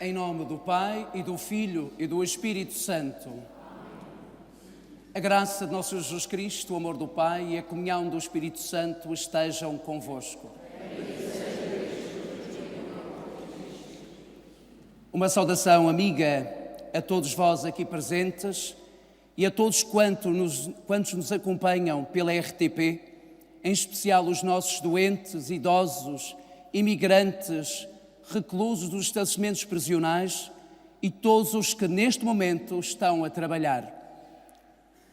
Em nome do Pai, e do Filho, e do Espírito Santo. A graça de nosso Jesus Cristo, o amor do Pai e a comunhão do Espírito Santo estejam convosco. Uma saudação amiga a todos vós aqui presentes e a todos quantos nos acompanham pela RTP, em especial os nossos doentes, idosos, imigrantes, reclusos dos estabelecimentos prisionais e todos os que neste momento estão a trabalhar.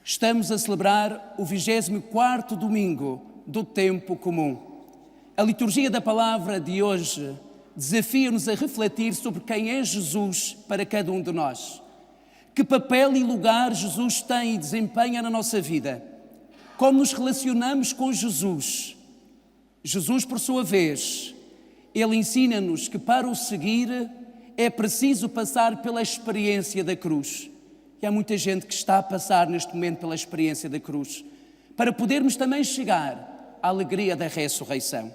Estamos a celebrar o 24º domingo do tempo comum. A liturgia da palavra de hoje desafia-nos a refletir sobre quem é Jesus para cada um de nós. Que papel e lugar Jesus tem e desempenha na nossa vida. Como nos relacionamos com Jesus. Jesus, por sua vez, Ele ensina-nos que para o seguir é preciso passar pela experiência da cruz. E há muita gente que está a passar neste momento pela experiência da cruz, para podermos também chegar à alegria da ressurreição.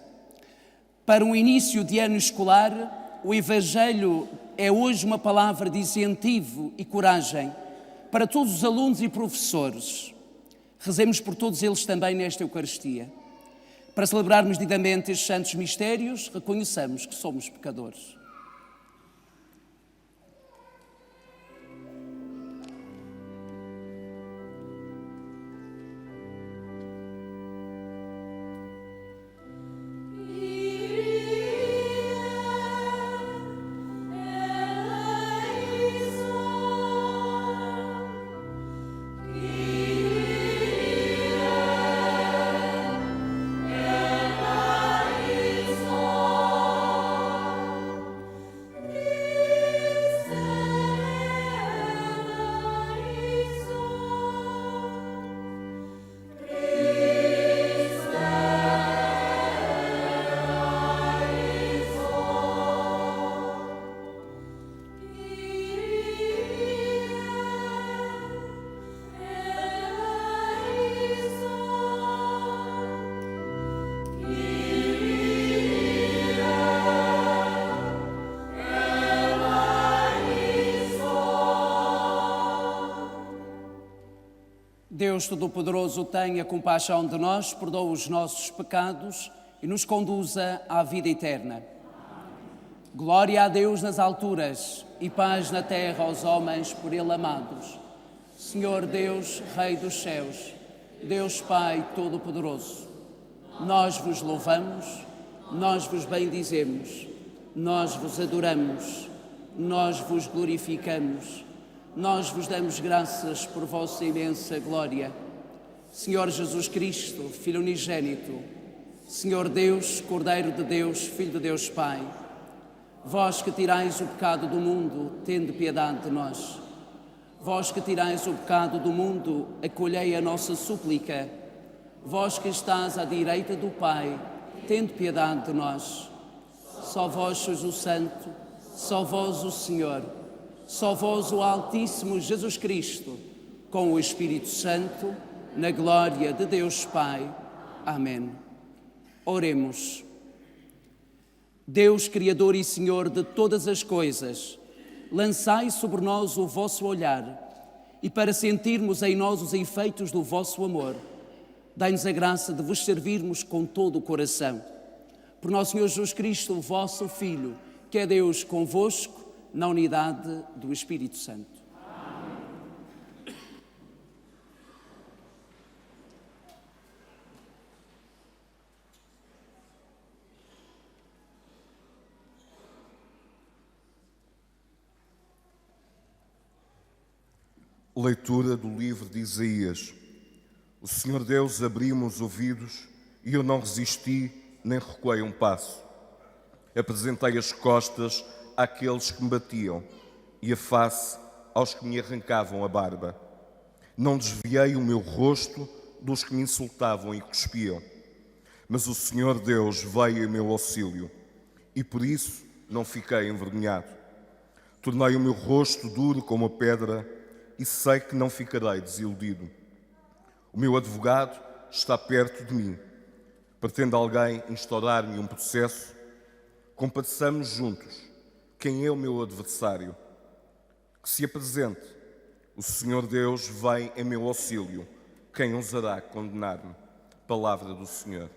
Para um início de ano escolar, o Evangelho é hoje uma palavra de incentivo e coragem para todos os alunos e professores. Rezemos por todos eles também nesta Eucaristia. Para celebrarmos dignamente estes santos mistérios, reconheçamos que somos pecadores. Deus Todo-Poderoso tenha compaixão de nós, perdoa os nossos pecados e nos conduza à vida eterna. Glória a Deus nas alturas e paz na terra aos homens por Ele amados. Senhor Deus, Rei dos céus, Deus Pai Todo-Poderoso, nós vos louvamos, nós vos bendizemos, nós vos adoramos, nós vos glorificamos. Nós vos damos graças por vossa imensa glória. Senhor Jesus Cristo, Filho unigênito, Senhor Deus, Cordeiro de Deus, Filho de Deus Pai, vós que tirais o pecado do mundo, tende piedade de nós. Vós que tirais o pecado do mundo, acolhei a nossa súplica. Vós que estás à direita do Pai, tende piedade de nós. Só vós sois o Santo, só vós o Senhor, só vós o Altíssimo Jesus Cristo, com o Espírito Santo, na glória de Deus Pai. Amém. Oremos. Deus, Criador e Senhor de todas as coisas, lançai sobre nós o vosso olhar e para sentirmos em nós os efeitos do vosso amor, dai-nos a graça de vos servirmos com todo o coração. Por nosso Senhor Jesus Cristo, o vosso Filho, que é Deus convosco, na unidade do Espírito Santo. Amém. Leitura do livro de Isaías. O Senhor Deus abriu-me os ouvidos e eu não resisti nem recuei um passo. Apresentei as costas àqueles que me batiam e a face aos que me arrancavam a barba. Não desviei o meu rosto dos que me insultavam e cuspiam. Mas o Senhor Deus veio em meu auxílio e por isso não fiquei envergonhado. Tornei o meu rosto duro como a pedra e sei que não ficarei desiludido. O meu advogado está perto de mim. Pretende alguém instaurar-me um processo? Compadeçamos juntos. quem é o meu adversário? Que se apresente. O Senhor Deus vem em meu auxílio. Quem ousará condenar-me? Palavra do Senhor.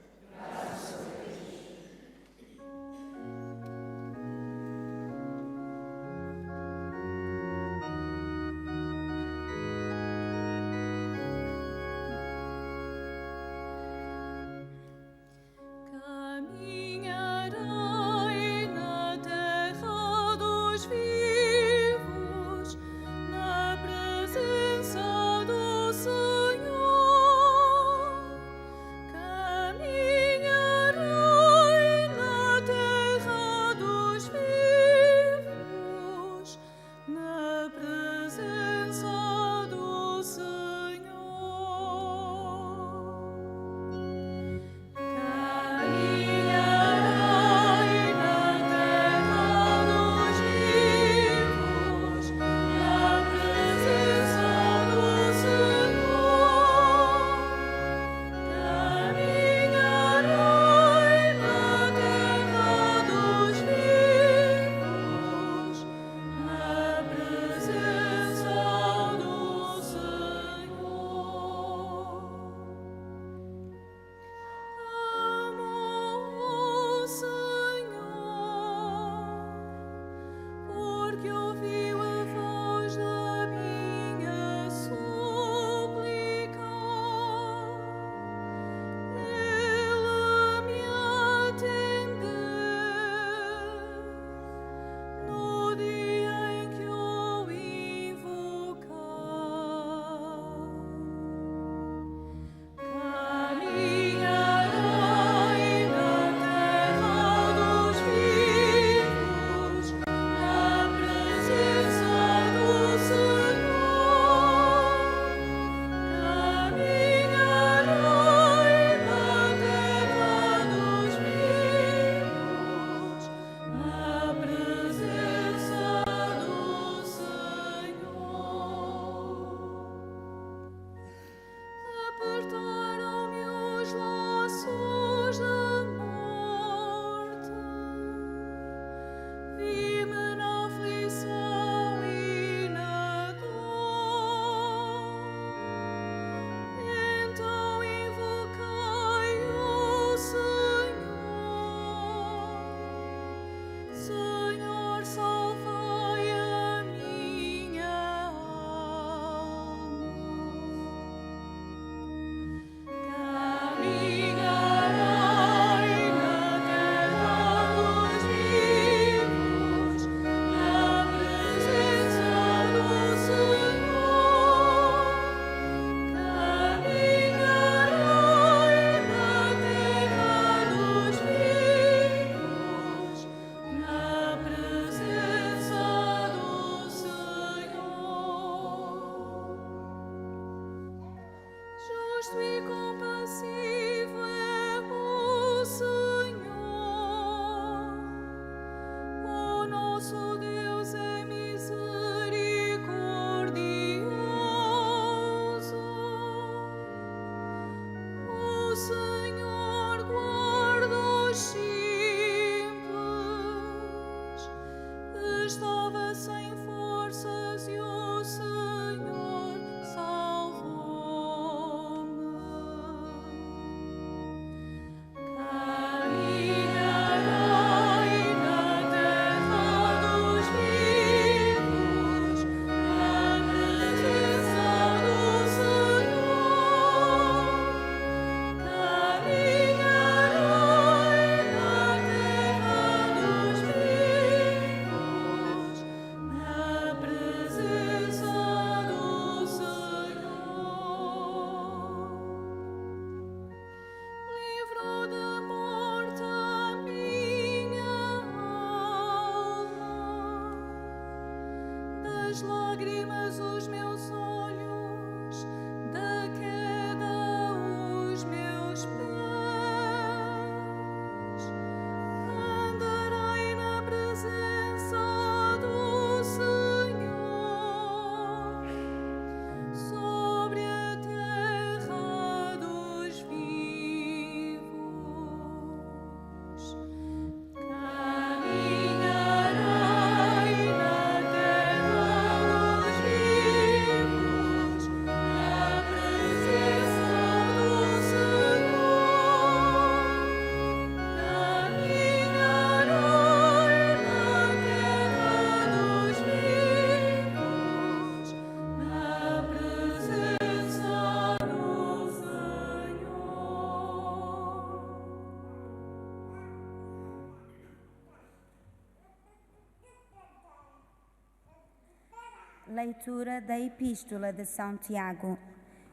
Leitura da Epístola de São Tiago.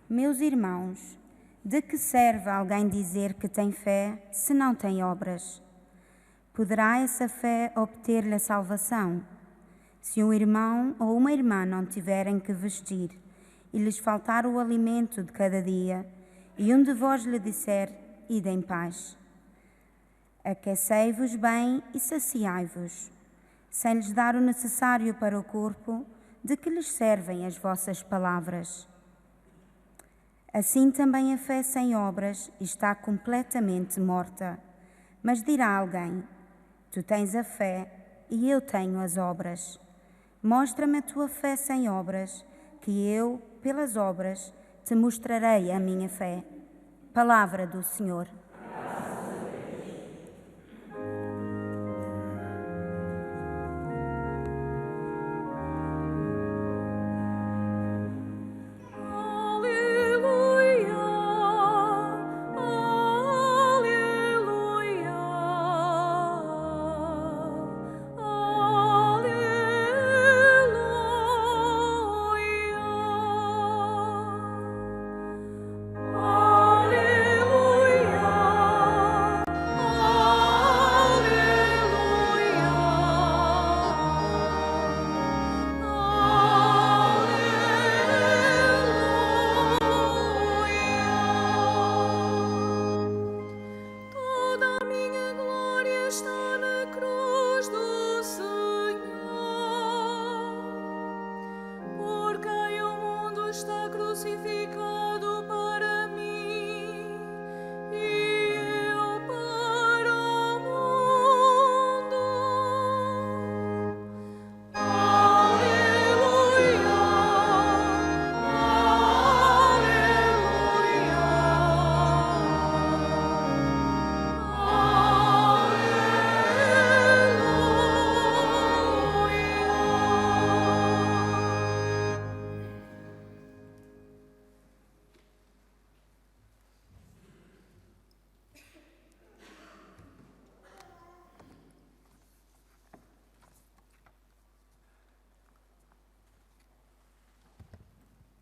Meus irmãos, de que serve alguém dizer que tem fé se não tem obras? Poderá essa fé obter-lhe a salvação? Se um irmão ou uma irmã não tiverem que vestir e lhes faltar o alimento de cada dia, e um de vós lhe disser, ide em paz, aquecei-vos bem e saciai-vos, sem lhes dar o necessário para o corpo, de que lhes servem as vossas palavras? Assim também a fé sem obras está completamente morta. Mas dirá alguém, tu tens a fé e eu tenho as obras. Mostra-me a tua fé sem obras, que eu, pelas obras, te mostrarei a minha fé. Palavra do Senhor.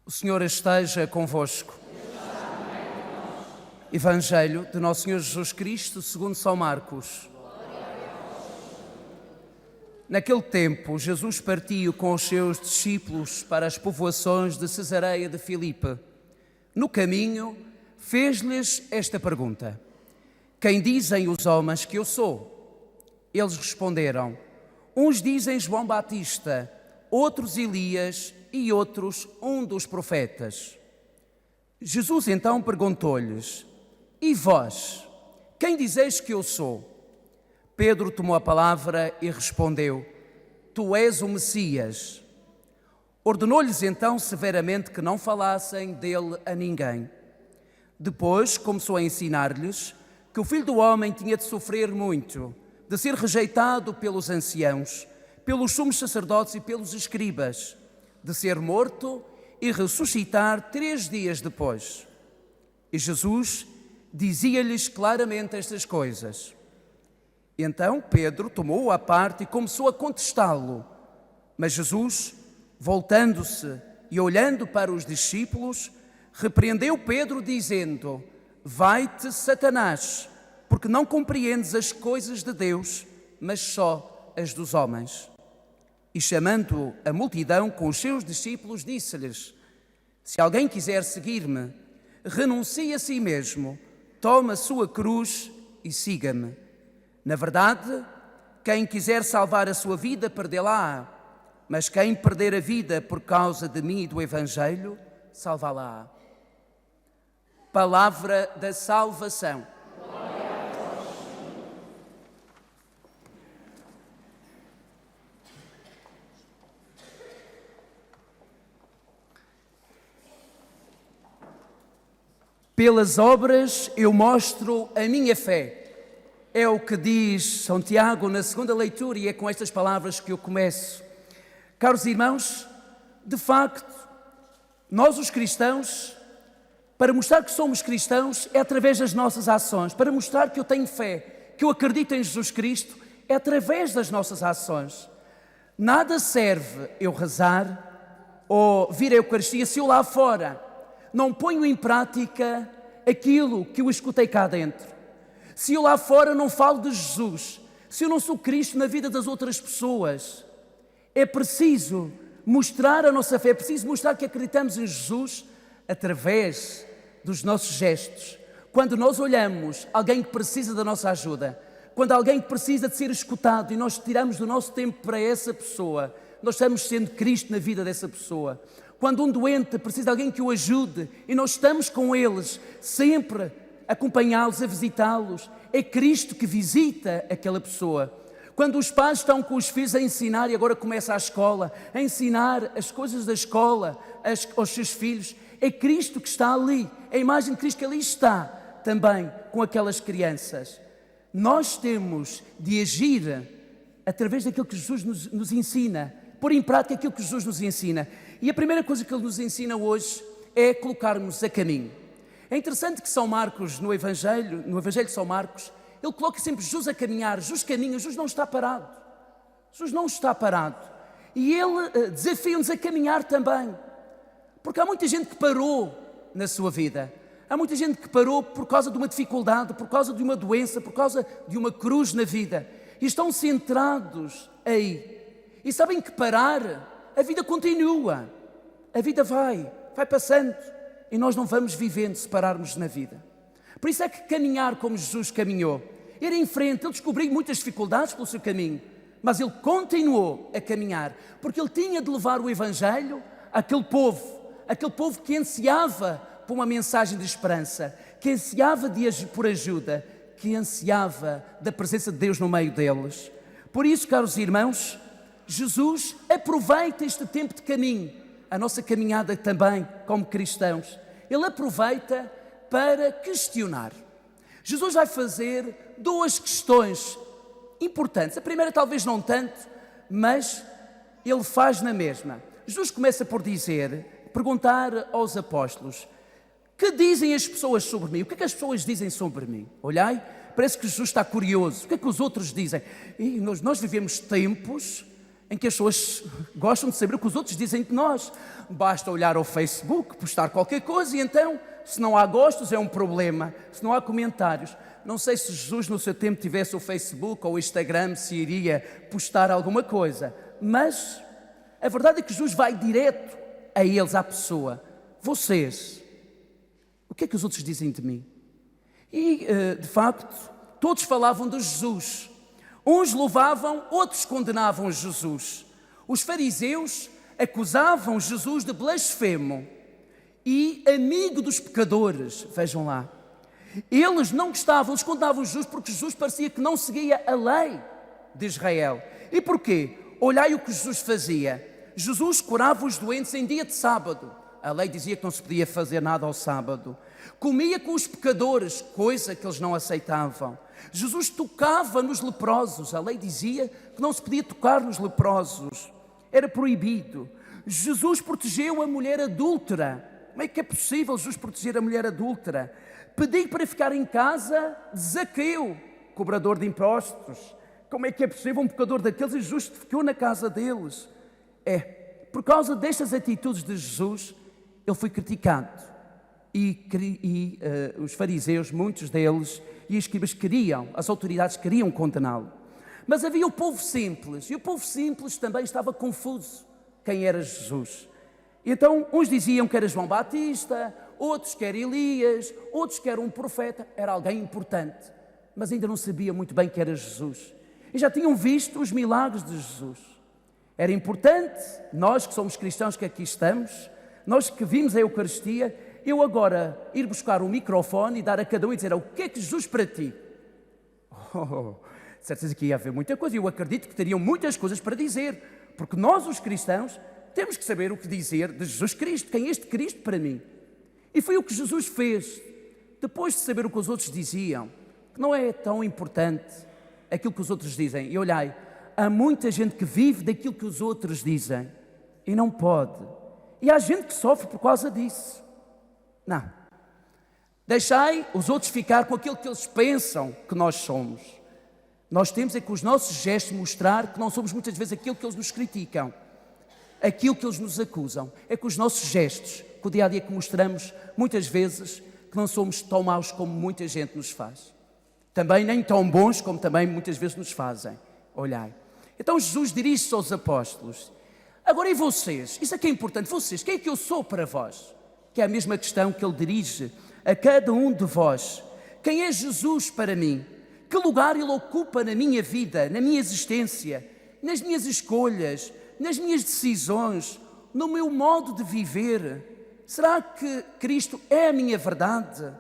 O Senhor esteja convosco. Evangelho de Nosso Senhor Jesus Cristo, segundo São Marcos. Naquele tempo, Jesus partiu com os seus discípulos para as povoações de Cesareia de Filipe. No caminho, fez-lhes esta pergunta: quem dizem os homens que eu sou? Eles responderam: uns dizem João Batista, outros Elias e outros um dos profetas. Jesus então perguntou-lhes: e vós, quem dizeis que eu sou? Pedro tomou a palavra e respondeu: tu és o Messias. Ordenou-lhes então severamente que não falassem dele a ninguém. Depois começou a ensinar-lhes que o Filho do Homem tinha de sofrer muito, de ser rejeitado pelos anciãos, pelos sumos sacerdotes e pelos escribas, de ser morto e ressuscitar 3 dias depois. E Jesus dizia-lhes claramente estas coisas. Então Pedro tomou-o à parte e começou a contestá-lo. Mas Jesus, voltando-se e olhando para os discípulos, repreendeu Pedro, dizendo: vai-te, Satanás, porque não compreendes as coisas de Deus, mas só as dos homens. E chamando a multidão com os seus discípulos, disse-lhes: se alguém quiser seguir-me, renuncie a si mesmo, tome a sua cruz e siga-me. Na verdade, quem quiser salvar a sua vida, perdê-la-á, mas quem perder a vida por causa de mim e do Evangelho, salvá-la-á. Palavra da salvação. Pelas obras eu mostro a minha fé. É o que diz São Tiago na segunda leitura, e é com estas palavras que eu começo. Caros irmãos, de facto, nós os cristãos, para mostrar que somos cristãos, é através das nossas ações. Para mostrar que eu tenho fé, que eu acredito em Jesus Cristo, é através das nossas ações. Nada serve eu rezar, ou vir à Eucaristia, se eu lá fora não ponho em prática aquilo que eu escutei cá dentro, se eu lá fora não falo de Jesus, se eu não sou Cristo na vida das outras pessoas, é preciso mostrar a nossa fé, é preciso mostrar que acreditamos em Jesus através dos nossos gestos. Quando nós olhamos alguém que precisa da nossa ajuda, quando alguém que precisa de ser escutado e nós tiramos do nosso tempo para essa pessoa, nós estamos sendo Cristo na vida dessa pessoa. Quando um doente precisa de alguém que o ajude e nós estamos com eles, sempre a acompanhá-los, a visitá-los, é Cristo que visita aquela pessoa. Quando os pais estão com os filhos a ensinar, e agora começa a escola, a ensinar as coisas da escola aos seus filhos, é Cristo que está ali, é a imagem de Cristo que ali está também com aquelas crianças. Nós temos de agir através daquilo que Jesus nos ensina, pôr em prática aquilo que Jesus nos ensina. E a primeira coisa que Ele nos ensina hoje é colocarmos a caminho. É interessante que São Marcos, no Evangelho de São Marcos, ele coloca sempre Jesus a caminhar, Jesus caminha, Jesus não está parado. Jesus não está parado. E Ele desafia-nos a caminhar também. Porque há muita gente que parou na sua vida. Há muita gente que parou por causa de uma dificuldade, por causa de uma doença, por causa de uma cruz na vida. E estão centrados aí. E sabem que parar, a vida continua. A vida vai passando. E nós não vamos vivendo se pararmos na vida. Por isso é que caminhar como Jesus caminhou, ir em frente, ele descobriu muitas dificuldades pelo seu caminho, mas ele continuou a caminhar, porque ele tinha de levar o Evangelho àquele povo que ansiava por uma mensagem de esperança, que ansiava por ajuda, que ansiava da presença de Deus no meio deles. Por isso, caros irmãos, Jesus aproveita este tempo de caminho, a nossa caminhada também como cristãos, ele aproveita para questionar. Jesus vai fazer duas questões importantes. A primeira talvez não tanto, mas ele faz na mesma. Jesus começa por perguntar aos apóstolos: que dizem as pessoas sobre mim? O que é que as pessoas dizem sobre mim? Olhai, parece que Jesus está curioso. O que é que os outros dizem? E nós vivemos tempos em que as pessoas gostam de saber o que os outros dizem de nós. Basta olhar ao Facebook, postar qualquer coisa e então, se não há gostos, é um problema. Se não há comentários. Não sei se Jesus no seu tempo tivesse o Facebook ou o Instagram, se iria postar alguma coisa. Mas a verdade é que Jesus vai direto a eles, à pessoa. Vocês, o que é que os outros dizem de mim? E, de facto, todos falavam de Jesus. Uns louvavam, outros condenavam Jesus. Os fariseus acusavam Jesus de blasfemo e amigo dos pecadores. Vejam lá. Eles não gostavam, eles condenavam Jesus porque Jesus parecia que não seguia a lei de Israel. E porquê? Olhai o que Jesus fazia. Jesus curava os doentes em dia de sábado. A lei dizia que não se podia fazer nada ao sábado. Comia com os pecadores, coisa que eles não aceitavam. Jesus tocava nos leprosos. A lei dizia que não se podia tocar nos leprosos. Era proibido. Jesus protegeu a mulher adúltera. Como é que é possível Jesus proteger a mulher adúltera? Pediu para ficar em casa de Zaqueu, cobrador de impostos. Como é que é possível um pecador daqueles e Jesus ficou na casa deles? Por causa destas atitudes de Jesus, ele foi criticado. E os fariseus, muitos deles, e os escribas as autoridades queriam condená-lo. Mas havia o povo simples, e o povo simples também estava confuso quem era Jesus. Então, uns diziam que era João Batista, outros que era Elias, outros que era um profeta, era alguém importante, mas ainda não sabia muito bem que era Jesus. E já tinham visto os milagres de Jesus. Era importante, nós que somos cristãos que aqui estamos, nós que vimos a Eucaristia, eu agora ir buscar um microfone e dar a cada um e dizer: o que é que Jesus para ti? Certeza que ia haver muita coisa, eu acredito que teriam muitas coisas para dizer, porque nós os cristãos temos que saber o que dizer de Jesus Cristo, quem é este Cristo para mim. E foi o que Jesus fez, depois de saber o que os outros diziam, que não é tão importante aquilo que os outros dizem. E olhai, há muita gente que vive daquilo que os outros dizem e não pode. E há gente que sofre por causa disso. Não. Deixai os outros ficar com aquilo que eles pensam que nós somos. Nós temos é com os nossos gestos mostrar que não somos muitas vezes aquilo que eles nos criticam. aquilo que eles nos acusam é com os nossos gestos, com o dia-a-dia que mostramos, muitas vezes, que não somos tão maus como muita gente nos faz. Também nem tão bons como também muitas vezes nos fazem. Olhai. Então Jesus dirige-se aos apóstolos. Agora e vocês? Isso é que é importante. Vocês, quem é que eu sou para vós? Que é a mesma questão que ele dirige a cada um de vós. Quem é Jesus para mim? Que lugar ele ocupa na minha vida, na minha existência, nas minhas escolhas, nas minhas decisões, no meu modo de viver? Será que Cristo é a minha verdade?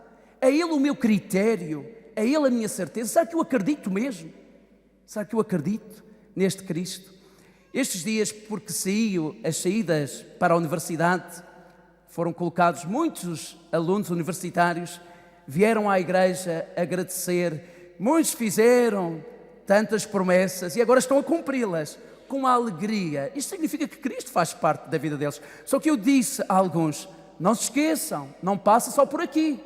É Ele o meu critério? É Ele a minha certeza? Será que eu acredito mesmo? Será que eu acredito neste Cristo? Estes dias, porque saiu as saídas para a universidade, foram colocados muitos alunos universitários, vieram à igreja agradecer, muitos fizeram tantas promessas e agora estão a cumpri-las com alegria. Isto significa que Cristo faz parte da vida deles. Só que eu disse a alguns, não se esqueçam, não passa só por aqui.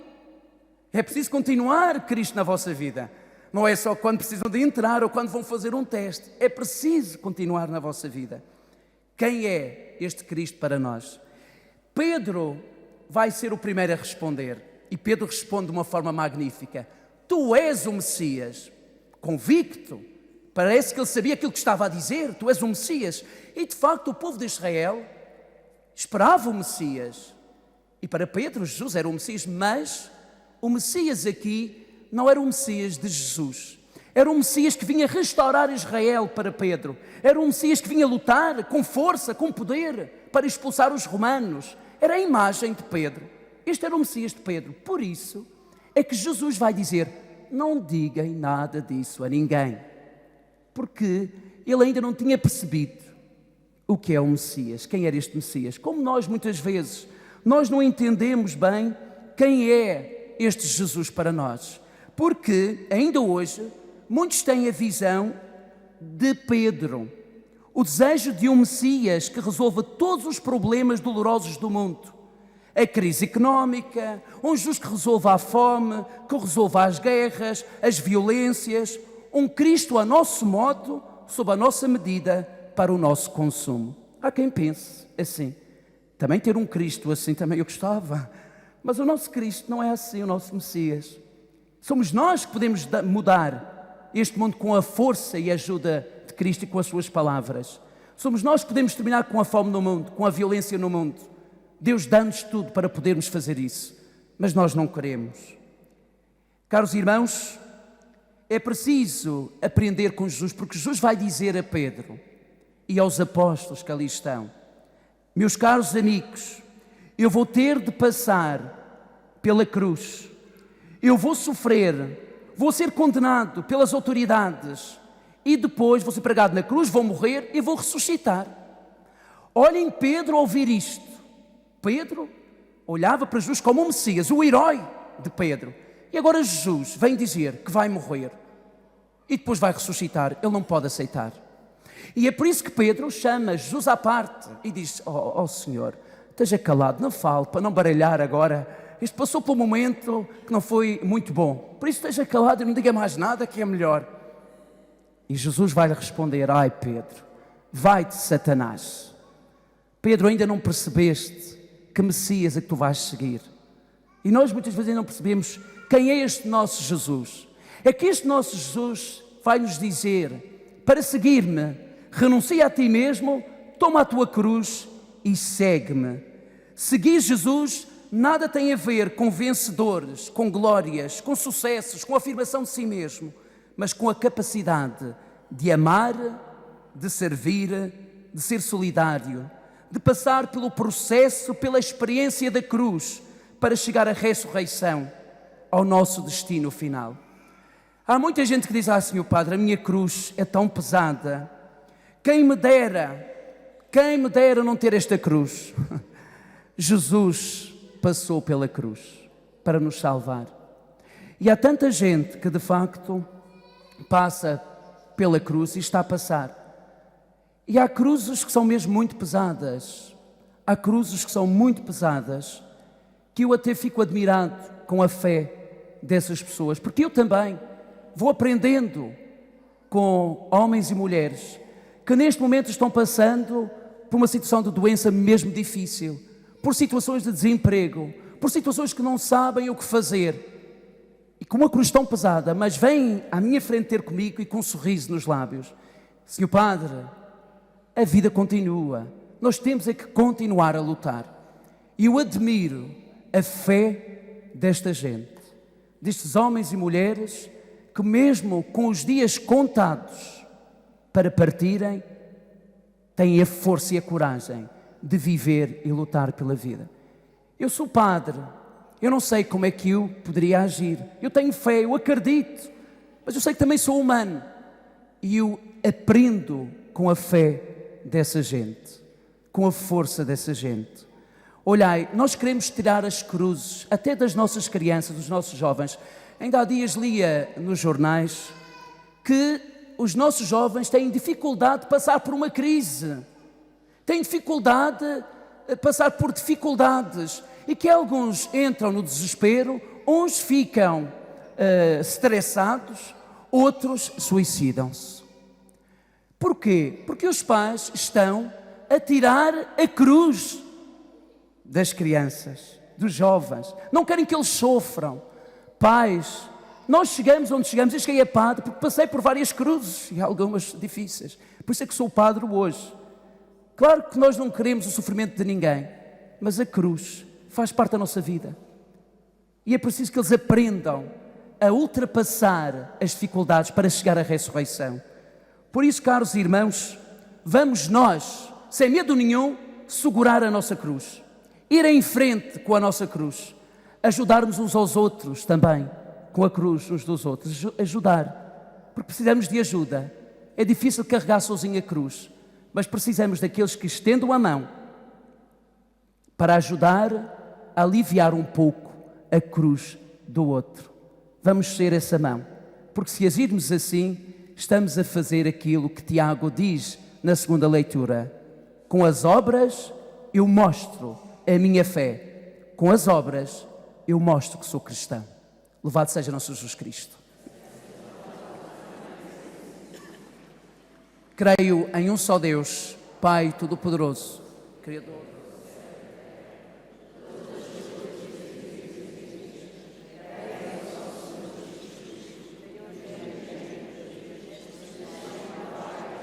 É preciso continuar Cristo na vossa vida. Não é só quando precisam de entrar ou quando vão fazer um teste. É preciso continuar na vossa vida. Quem é este Cristo para nós? Pedro vai ser o primeiro a responder. E Pedro responde de uma forma magnífica. Tu és o Messias. Convicto. Parece que ele sabia aquilo que estava a dizer. Tu és o Messias. E de facto o povo de Israel esperava o Messias. E para Pedro, Jesus era o Messias, mas o Messias aqui não era o Messias de Jesus. Era um Messias que vinha restaurar Israel para Pedro. Era um Messias que vinha lutar com força, com poder, para expulsar os romanos. Era a imagem de Pedro. Este era o Messias de Pedro. Por isso é que Jesus vai dizer, não digam nada disso a ninguém. Porque ele ainda não tinha percebido o que é o Messias. Quem era este Messias? Como nós muitas vezes, nós não entendemos bem quem é este Jesus para nós. Porque, ainda hoje, muitos têm a visão de Pedro, o desejo de um Messias que resolva todos os problemas dolorosos do mundo. A crise económica, um Jesus que resolva a fome, que resolva as guerras, as violências, um Cristo a nosso modo, sob a nossa medida, para o nosso consumo. Há quem pense assim. Também ter um Cristo assim também eu gostava. Mas o nosso Cristo não é assim, o nosso Messias. Somos nós que podemos mudar este mundo com a força e a ajuda de Cristo e com as suas palavras. Somos nós que podemos terminar com a fome no mundo, com a violência no mundo. Deus dá-nos tudo para podermos fazer isso, mas nós não queremos. Caros irmãos, é preciso aprender com Jesus, porque Jesus vai dizer a Pedro e aos apóstolos que ali estão, meus caros amigos, eu vou ter de passar pela cruz. Eu vou sofrer, vou ser condenado pelas autoridades e depois vou ser pregado na cruz, vou morrer e vou ressuscitar. Olhem Pedro a ouvir isto. Pedro olhava para Jesus como um Messias, o herói de Pedro. E agora Jesus vem dizer que vai morrer e depois vai ressuscitar. Ele não pode aceitar. E é por isso que Pedro chama Jesus à parte e diz, ó Senhor, esteja calado, não fale, para não baralhar agora. Isto passou por um momento que não foi muito bom. Por isso esteja calado e não diga mais nada que é melhor. E Jesus vai-lhe responder, ai Pedro, vai-te Satanás. Pedro, ainda não percebeste que Messias é que tu vais seguir. E nós muitas vezes ainda não percebemos quem é este nosso Jesus. É que este nosso Jesus vai nos dizer, para seguir-me, renuncia a ti mesmo, toma a tua cruz e segue-me. Seguir Jesus nada tem a ver com vencedores, com glórias, com sucessos, com afirmação de si mesmo, mas com a capacidade de amar, de servir, de ser solidário, de passar pelo processo, pela experiência da cruz, para chegar à ressurreição, ao nosso destino final. Há muita gente que diz, Senhor Padre, a minha cruz é tão pesada, quem me dera não ter esta cruz. Jesus passou pela cruz para nos salvar. E há tanta gente que de facto passa pela cruz e está a passar. E há cruzes que são mesmo muito pesadas. Há cruzes que são muito pesadas, que eu até fico admirado com a fé dessas pessoas, porque eu também vou aprendendo com homens e mulheres que neste momento estão passando por uma situação de doença mesmo difícil, por situações de desemprego, por situações que não sabem o que fazer e com uma cruz tão pesada, mas vêm à minha frente ter comigo e com um sorriso nos lábios. Senhor Padre, a vida continua, nós temos é que continuar a lutar. E eu admiro a fé desta gente, destes homens e mulheres que mesmo com os dias contados para partirem, têm a força e a coragem de viver e lutar pela vida. Eu sou padre, eu não sei como é que eu poderia agir. Eu tenho fé, eu acredito, mas eu sei que também sou humano. E eu aprendo com a fé dessa gente, com a força dessa gente. Olhai, nós queremos tirar as cruzes, até das nossas crianças, dos nossos jovens. Ainda há dias lia nos jornais que os nossos jovens têm dificuldade de passar por uma crise, têm dificuldade de passar por dificuldades e que alguns entram no desespero, uns ficam estressados, outros suicidam-se. Porquê? Porque os pais estão a tirar a cruz das crianças, dos jovens, não querem que eles sofram. Pais, nós chegamos onde chegamos, eu cheguei a padre porque passei por várias cruzes e algumas difíceis, por isso é que sou padre hoje. Claro que nós não queremos o sofrimento de ninguém, mas a cruz faz parte da nossa vida e é preciso que eles aprendam a ultrapassar as dificuldades para chegar à ressurreição. Por isso, caros irmãos, vamos nós, sem medo nenhum, segurar a nossa cruz, ir em frente com a nossa cruz, ajudar-nos uns aos outros também, com a cruz uns dos outros, ajudar, porque precisamos de ajuda. É difícil carregar sozinho a cruz, mas precisamos daqueles que estendam a mão para ajudar a aliviar um pouco a cruz do outro. Vamos ser essa mão, porque se agirmos assim, estamos a fazer aquilo que Tiago diz na segunda leitura. Com as obras eu mostro a minha fé, com as obras eu mostro que sou cristão. Louvado seja nosso Jesus Cristo. Creio em um só Deus, Pai Todo-Poderoso, Criador.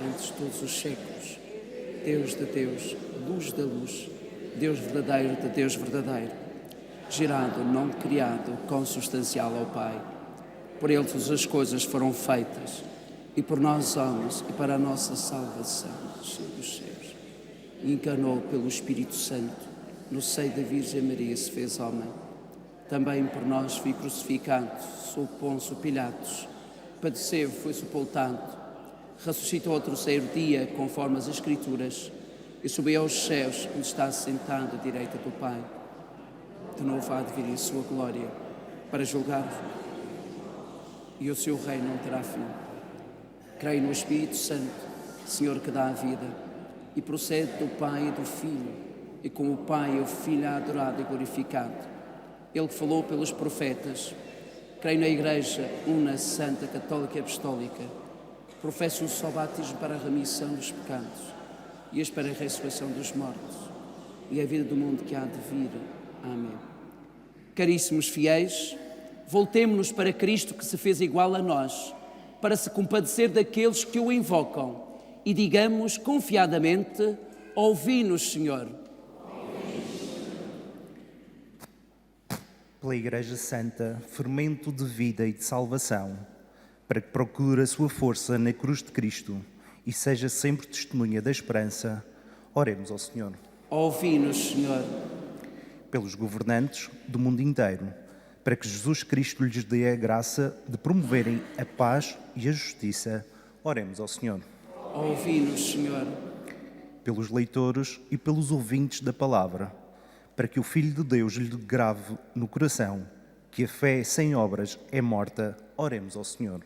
Antes de todos os séculos, Deus de Deus, luz da luz, Deus verdadeiro de Deus verdadeiro, gerado, não criado, consubstancial ao Pai. Por Ele todas as coisas foram feitas, e por nós homens, e para a nossa salvação, desceu dos céus. E encarnou pelo Espírito Santo, no seio da Virgem Maria se fez homem. Também por nós foi crucificado, sob Pôncio Pilatos, padeceu, foi sepultado, ressuscitou ao terceiro dia, conforme as Escrituras, e subiu aos céus, onde está sentado à direita do Pai. De novo há de vir em sua glória, para julgar, e o seu reino não terá fim. Creio no Espírito Santo, Senhor que dá a vida, e procede do Pai e do Filho, e com o Pai e o Filho é adorado e glorificado. Ele que falou pelos profetas. Creio na Igreja, una, santa, católica e apostólica. Professo um só batismo para a remissão dos pecados, e espero a ressurreição dos mortos, e a vida do mundo que há de vir. Amém. Caríssimos fiéis, voltemo-nos para Cristo que se fez igual a nós, para se compadecer daqueles que o invocam, e digamos confiadamente: ouvi-nos, Senhor. Pela Igreja Santa, fermento de vida e de salvação, para que procure a sua força na cruz de Cristo e seja sempre testemunha da esperança, oremos ao Senhor. Ouvi-nos, Senhor. Pelos governantes do mundo inteiro, para que Jesus Cristo lhes dê a graça de promoverem a paz e a justiça, oremos ao Senhor. Ouvi-nos, Senhor. Pelos leitores e pelos ouvintes da palavra, para que o Filho de Deus lhe grave no coração que a fé sem obras é morta, oremos ao Senhor.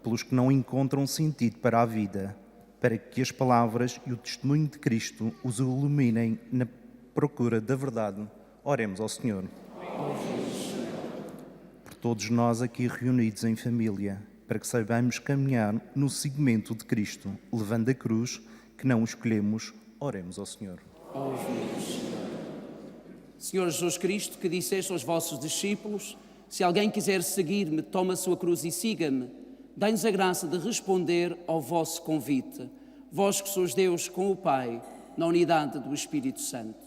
Pelos que não encontram sentido para a vida, para que as palavras e o testemunho de Cristo os iluminem na procura da verdade, oremos ao Senhor. Por todos nós aqui reunidos em família, para que saibamos caminhar no seguimento de Cristo, levando a cruz que não o escolhemos, oremos ao Senhor. Ouve-nos, Senhor. Senhor Jesus Cristo, que disseste aos vossos discípulos: se alguém quiser seguir-me, toma a sua cruz e siga-me. Dai-nos a graça de responder ao vosso convite. Vós que sois Deus com o Pai, na unidade do Espírito Santo.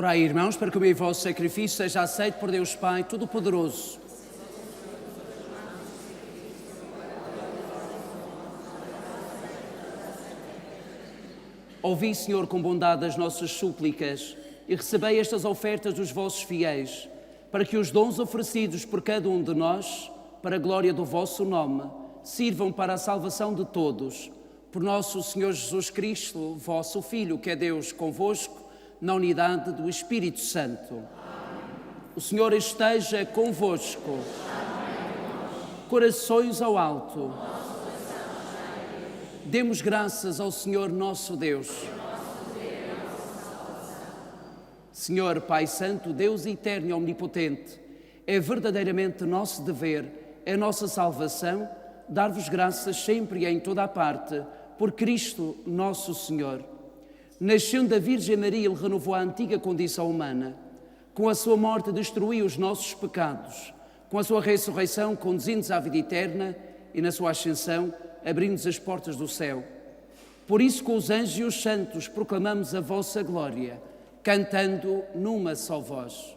Orai, irmãos, para que o meu e vosso sacrifício seja aceito por Deus Pai Todo-Poderoso. Ouvi, Senhor, com bondade as nossas súplicas e recebei estas ofertas dos vossos fiéis, para que os dons oferecidos por cada um de nós, para a glória do vosso nome, sirvam para a salvação de todos. Por nosso Senhor Jesus Cristo, vosso Filho, que é Deus convosco, na unidade do Espírito Santo. Amém. O Senhor esteja convosco. Corações ao alto. Demos graças ao Senhor nosso Deus. Senhor Pai Santo, Deus eterno e omnipotente, é verdadeiramente nosso dever, é nossa salvação, dar-vos graças sempre e em toda a parte, por Cristo nosso Senhor. Nascendo da Virgem Maria, Ele renovou a antiga condição humana. Com a sua morte destruiu os nossos pecados. Com a sua ressurreição conduzindo-nos à vida eterna e na sua ascensão abrindo-nos as portas do céu. Por isso, com os anjos e os santos, proclamamos a vossa glória, cantando numa só voz.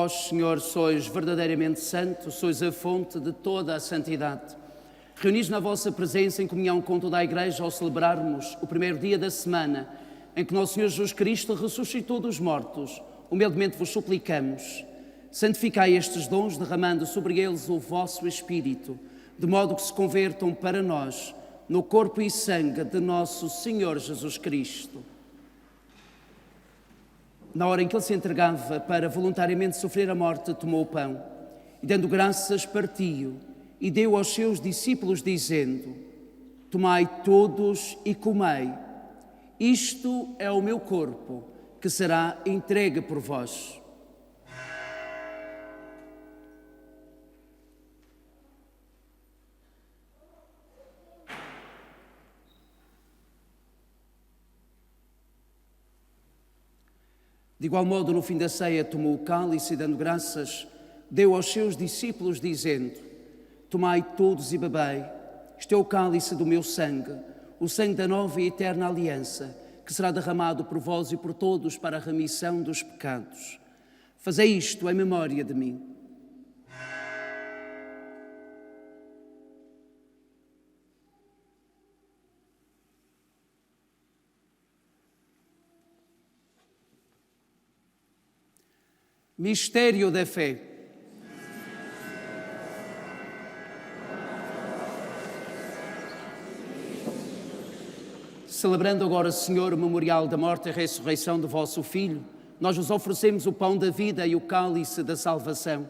Vós, Senhor, sois verdadeiramente santo, sois a fonte de toda a santidade. Reunis na vossa presença em comunhão com toda a Igreja ao celebrarmos o primeiro dia da semana em que nosso Senhor Jesus Cristo ressuscitou dos mortos, humildemente vos suplicamos, santificai estes dons derramando sobre eles o vosso Espírito, de modo que se convertam para nós no corpo e sangue de nosso Senhor Jesus Cristo. Na hora em que ele se entregava para voluntariamente sofrer a morte, tomou o pão e, dando graças, partiu e deu aos seus discípulos, dizendo: Tomai todos e comei. Isto é o meu corpo, que será entregue por vós. De igual modo, no fim da ceia, tomou o cálice e, dando graças, deu aos seus discípulos, dizendo: Tomai todos e bebei, este é o cálice do meu sangue, o sangue da nova e eterna aliança, que será derramado por vós e por todos para a remissão dos pecados. Fazei isto em memória de mim. Mistério da fé. Celebrando agora, Senhor, o memorial da morte e ressurreição do vosso Filho, nós vos oferecemos o pão da vida e o cálice da salvação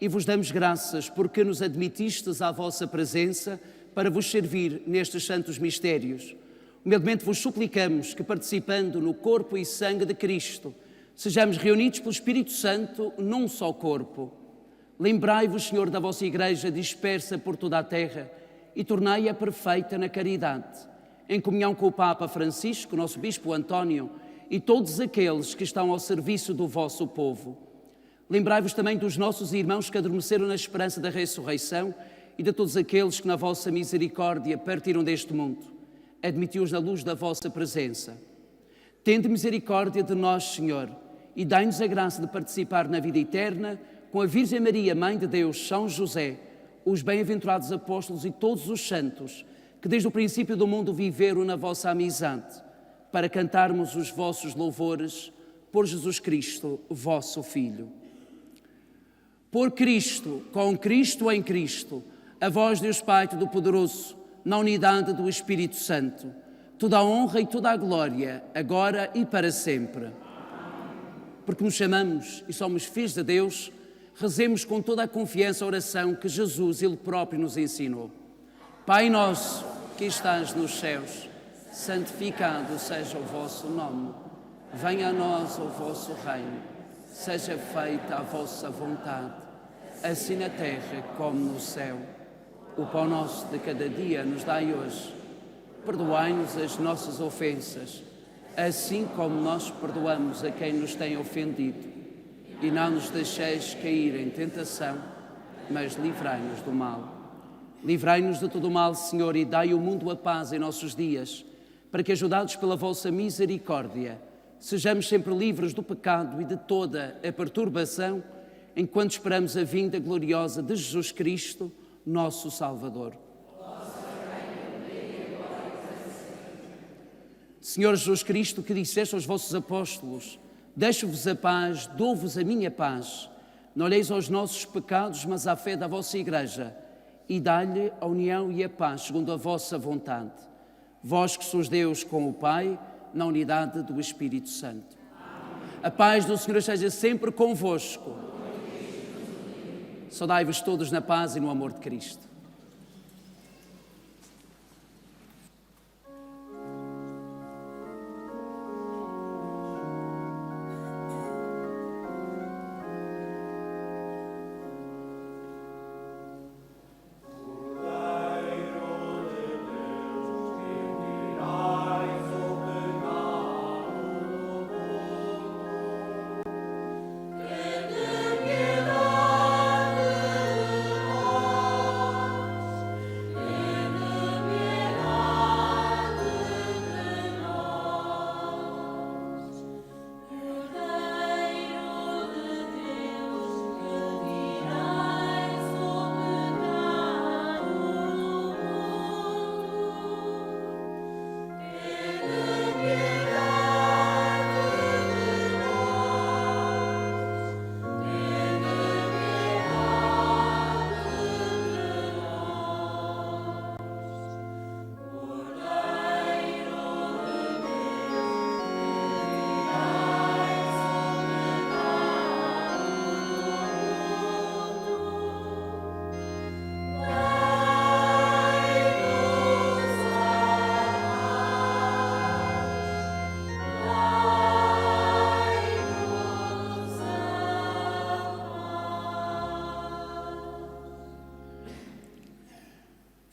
e vos damos graças porque nos admitistes à vossa presença para vos servir nestes santos mistérios. Humildemente vos suplicamos que, participando no corpo e sangue de Cristo, sejamos reunidos pelo Espírito Santo num só corpo. Lembrai-vos, Senhor, da vossa Igreja dispersa por toda a terra e tornai-a perfeita na caridade, em comunhão com o Papa Francisco, nosso Bispo António e todos aqueles que estão ao serviço do vosso povo. Lembrai-vos também dos nossos irmãos que adormeceram na esperança da ressurreição e de todos aqueles que na vossa misericórdia partiram deste mundo. Admiti-os na luz da vossa presença. Tende misericórdia de nós, Senhor, e dai-nos a graça de participar na vida eterna com a Virgem Maria, Mãe de Deus, São José, os bem-aventurados apóstolos e todos os santos, que desde o princípio do mundo viveram na vossa amizade, para cantarmos os vossos louvores por Jesus Cristo, vosso Filho. Por Cristo, com Cristo em Cristo, a vós, Deus Pai Todo-Poderoso, na unidade do Espírito Santo, toda a honra e toda a glória, agora e para sempre. Porque nos chamamos e somos filhos de Deus, rezemos com toda a confiança a oração que Jesus, Ele próprio, nos ensinou. Pai nosso, que estás nos céus, santificado seja o vosso nome. Venha a nós o vosso reino. Seja feita a vossa vontade, assim na terra como no céu. O pão nosso de cada dia nos dai hoje. Perdoai-nos as nossas ofensas, assim como nós perdoamos a quem nos tem ofendido. E não nos deixeis cair em tentação, mas livrai-nos do mal. Livrai-nos de todo o mal, Senhor, e dai ao mundo a paz em nossos dias, para que, ajudados pela vossa misericórdia, sejamos sempre livres do pecado e de toda a perturbação, enquanto esperamos a vinda gloriosa de Jesus Cristo, nosso Salvador. Senhor Jesus Cristo, que disseste aos vossos apóstolos: deixo-vos a paz, dou-vos a minha paz. Não olheis aos nossos pecados, mas à fé da vossa Igreja, e dai-lhe a união e a paz, segundo a vossa vontade. Vós que sois Deus com o Pai, na unidade do Espírito Santo. A paz do Senhor esteja sempre convosco. Saudai-vos todos na paz e no amor de Cristo.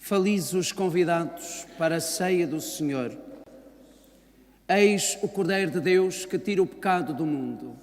Felizes os convidados para a ceia do Senhor. Eis o Cordeiro de Deus que tira o pecado do mundo.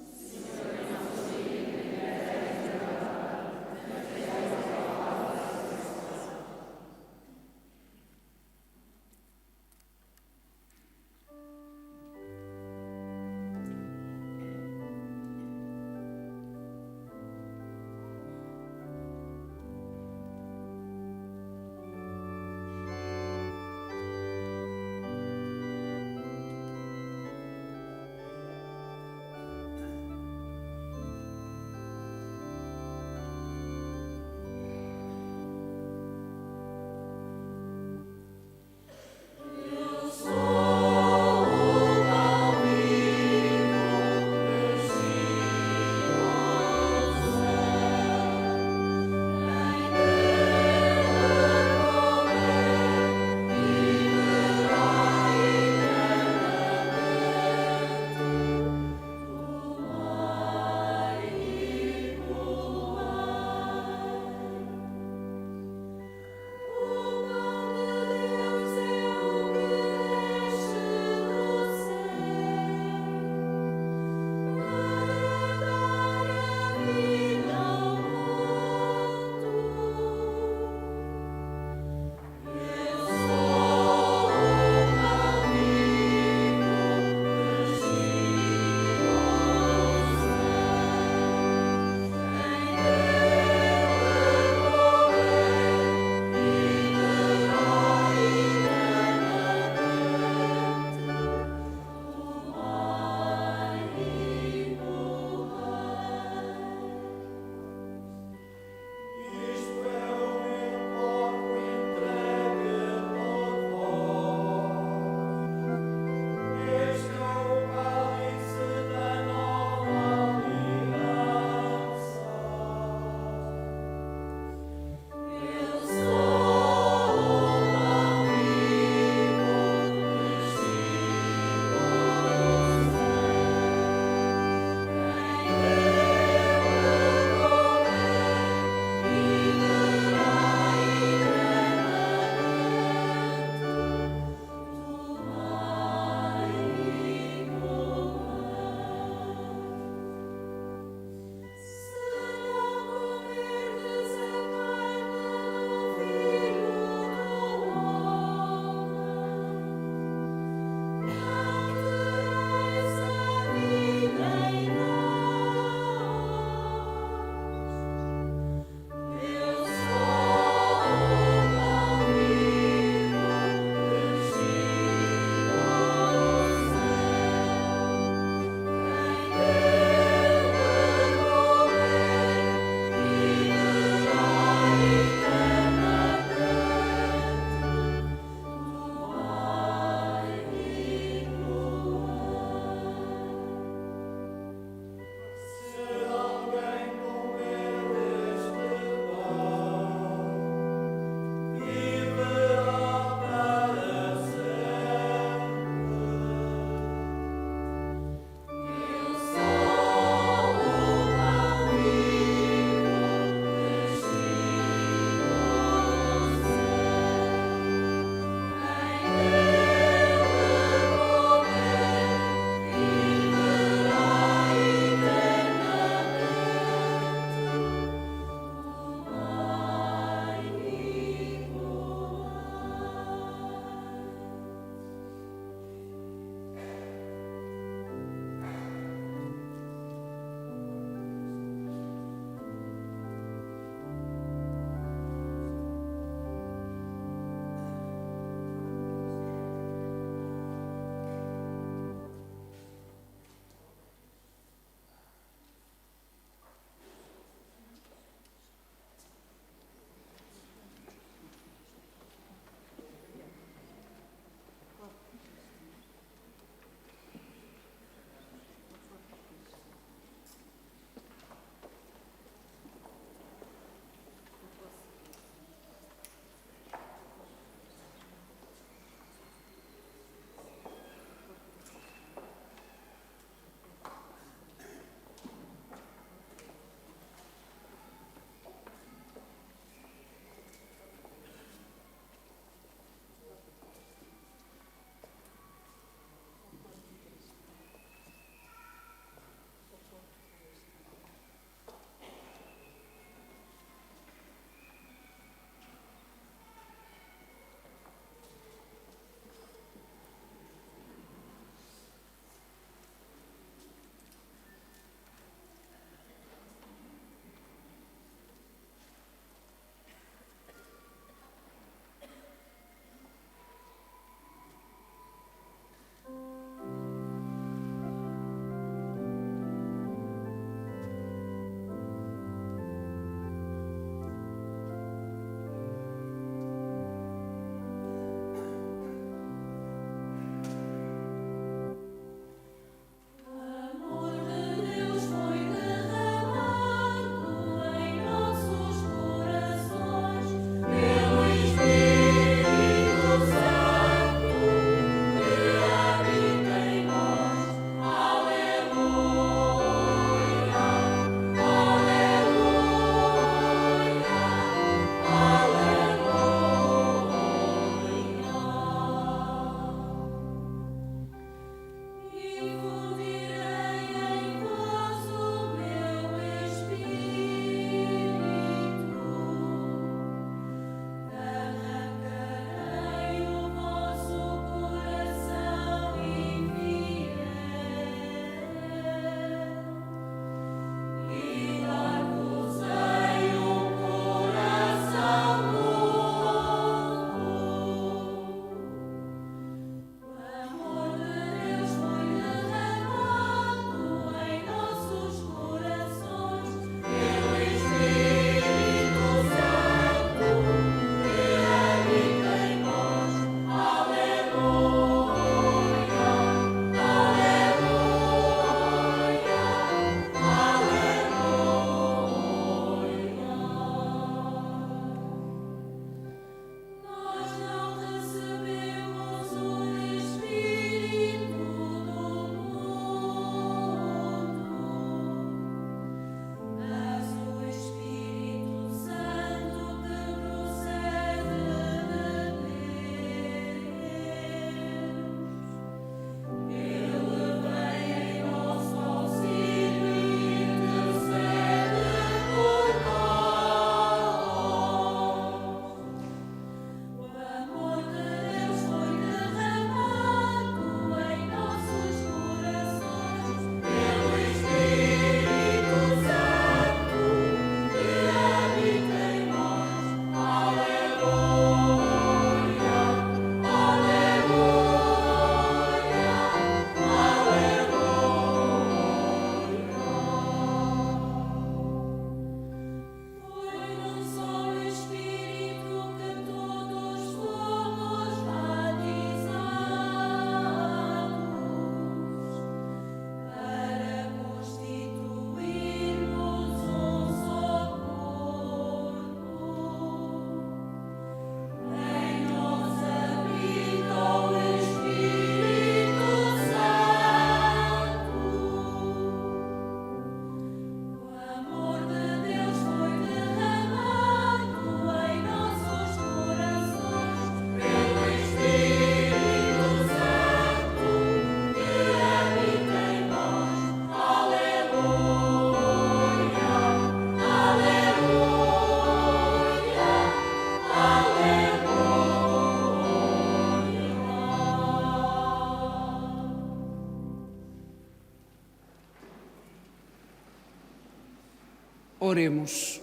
Oremos.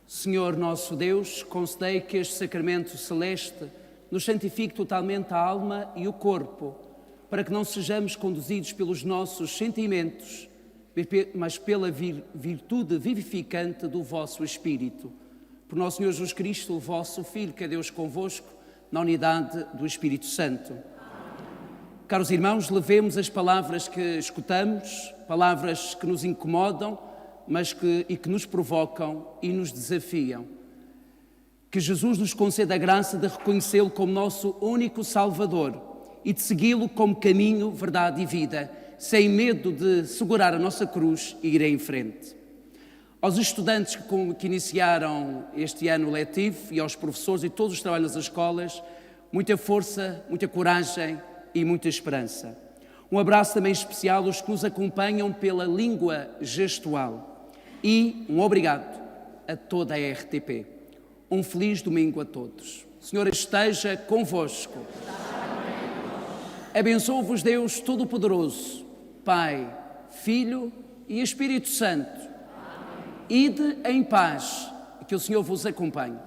Senhor nosso Deus, concedei que este sacramento celeste nos santifique totalmente a alma e o corpo, para que não sejamos conduzidos pelos nossos sentimentos, mas pela virtude vivificante do vosso Espírito. Por nosso Senhor Jesus Cristo, o vosso Filho, que é Deus convosco, na unidade do Espírito Santo. Caros irmãos, levemos as palavras que escutamos, palavras que nos incomodam, mas que nos provocam e nos desafiam. Que Jesus nos conceda a graça de reconhecê-lo como nosso único Salvador e de segui-lo como caminho, verdade e vida, sem medo de segurar a nossa cruz e ir em frente. Aos estudantes que iniciaram este ano letivo e aos professores e todos os trabalhos das escolas, muita força, muita coragem e muita esperança. Um abraço também especial aos que nos acompanham pela língua gestual. E um obrigado a toda a RTP. Um feliz domingo a todos. O Senhor esteja convosco. Abençoe-vos Deus Todo-Poderoso, Pai, Filho e Espírito Santo. Ide em paz e que o Senhor vos acompanhe.